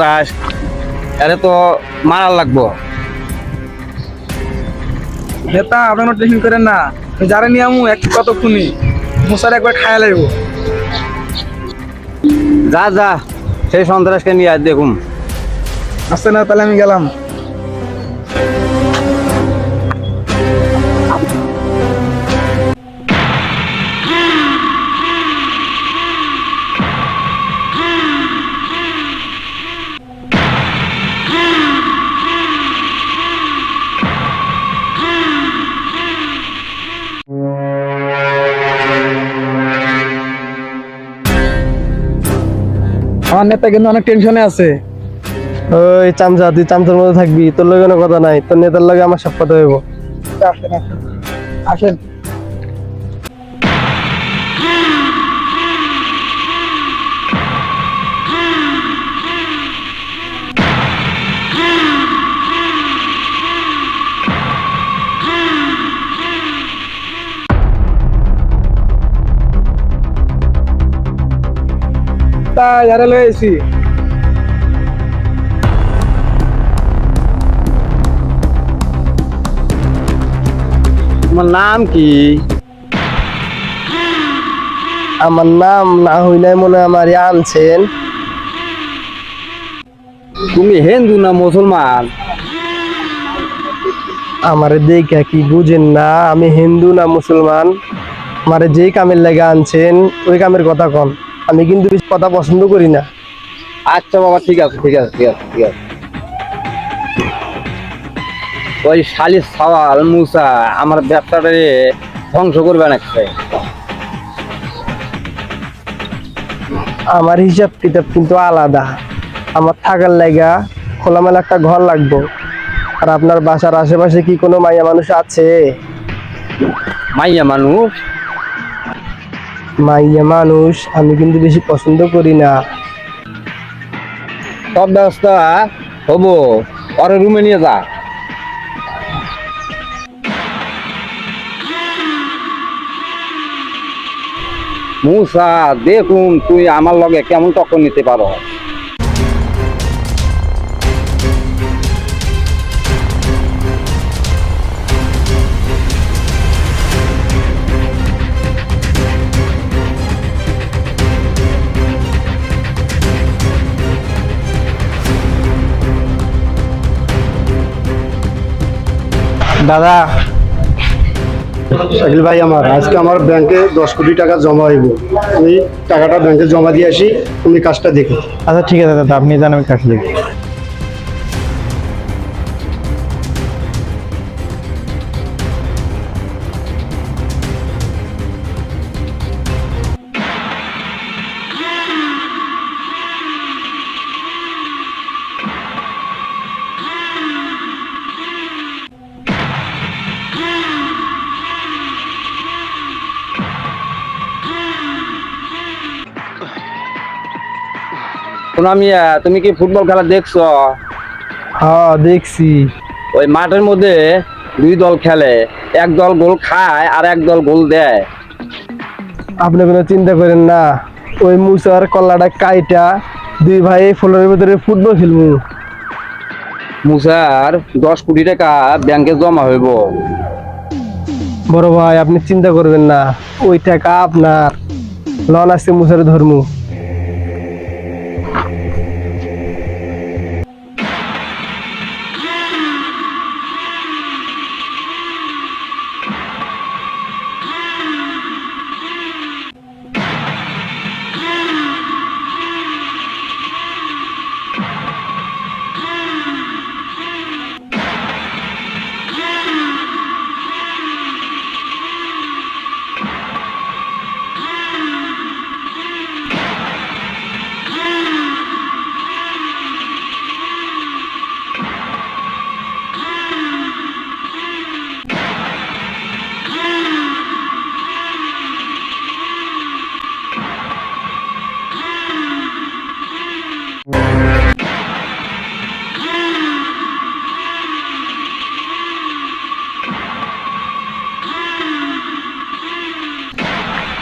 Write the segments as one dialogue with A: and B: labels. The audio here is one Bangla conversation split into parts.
A: সন্ত্রাস, আরে তো মারার লাগবো।
B: নেতা আপনার টেনশন করেন না, যারা নিয়ে আমু এক কত খুনি মশার একবার খায়া লাগবো।
A: যা যা, সেই সন্ত্রাসকে নিয়ে আয় দেখুন।
B: আসছে না, তাহলে আমি গেলাম। আমার নেতা কিন্তু অনেক টেনশনে আছে।
C: ওই চামচা, তুই চামচার মধ্যে থাকবি, তোর লগে কোনো কথা নাই, তোর নেতার লগে আমার সব কথা হইব।
B: আসেন আসেন আসেন। তা যারা লয়েছি
A: তোমার নাম কি?
C: আমার নাম না হইলাই মনে হয় আমার আনছেন।
A: তুমি হিন্দু না মুসলমান?
C: আমারে দেখে কি বুঝেন না আমি হিন্দু না মুসলমান? আমারে যেই কামের লাগে আনছেন ওই কামের কথা কন। আমি কিন্তু বেশি কথা পছন্দ করি না।
A: আচ্ছা বাবা, ঠিক আছে ঠিক আছে ঠিক আছে ঠিক আছে। ওই শালির সওয়াল মুসা আমার ব্যবসাটারে ধ্বংস করবে নাকি?
C: আমার হিসাব কিতাব কিন্তু আলাদা। আমার থাকার লাগা খোলামেলা একটা ঘর লাগবে। আর আপনার বাসার আশেপাশে কি কোনো মাইয়া মানুষ আছে?
A: মাইয়া মানুষ?
C: মাইয়া মানুষ আমি কিন্তু বেশি পছন্দ করি না।
A: সব ব্যবস্থা হবো, ওরে রুমে নিয়ে যা। মুসা, দেখুন তুই আমার লগে কেমন টক্কর নিতে পারো।
C: দাদা,
D: শাকিল ভাই, আজকে আমার ব্যাংকে 10 কোটি টাকা জমা হইব। আমি টাকাটা ব্যাংকে জমা দিয়ে আসি, তুমি কাজটা দেখো।
C: আচ্ছা ঠিক আছে দাদা, আপনি জান আমি কাজ লিখি।
A: শোনা মিয়া, তুমি কি ফুটবল খেলা দেখছো?
C: হ্যাঁ দেখছি।
A: ওই মাঠের মধ্যে দুই দল খেলে, এক দল গোল খায় আর এক দল গোল দেয়।
C: আপনি কোনো চিন্তা করেন না, ওই মুসার কল্লাটা কাইটা দুই ভাই এই ফ্লোরের ভিতরে ফুটবল খেলবো।
A: মুসার 10 কোটি টাকা ব্যাংকে জমা হইব।
C: বড় ভাই আপনি চিন্তা করবেন না, ওই টাকা আপনার। লন আসছে মুসার ধর্ম।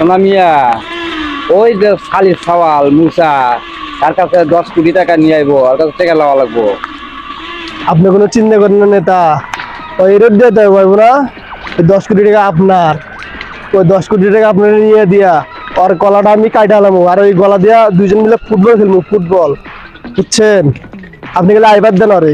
A: শোনা মিয়া, ওই যে শালির সওয়াল মুসা তার কাছে 10 কোটি টাকা নিয়ে আইবো, আর কাছে টাকা লওয়া লাগবো।
C: আপনি কোনো চিন্তা করেন না নেতা, ওই রেট দিয়ে দেয় পারবো না। ওই 10 কোটি টাকা আপনার, ওই 10 কোটি টাকা আপনার নিয়ে দিয়া আর গলাটা আমি কাটালাম, আর ওই গলা দিয়া দুইজন মিলে ফুটবল খেলবো, ফুটবল, বুঝছেন? আপনি গেলে আইবার দেন আরে।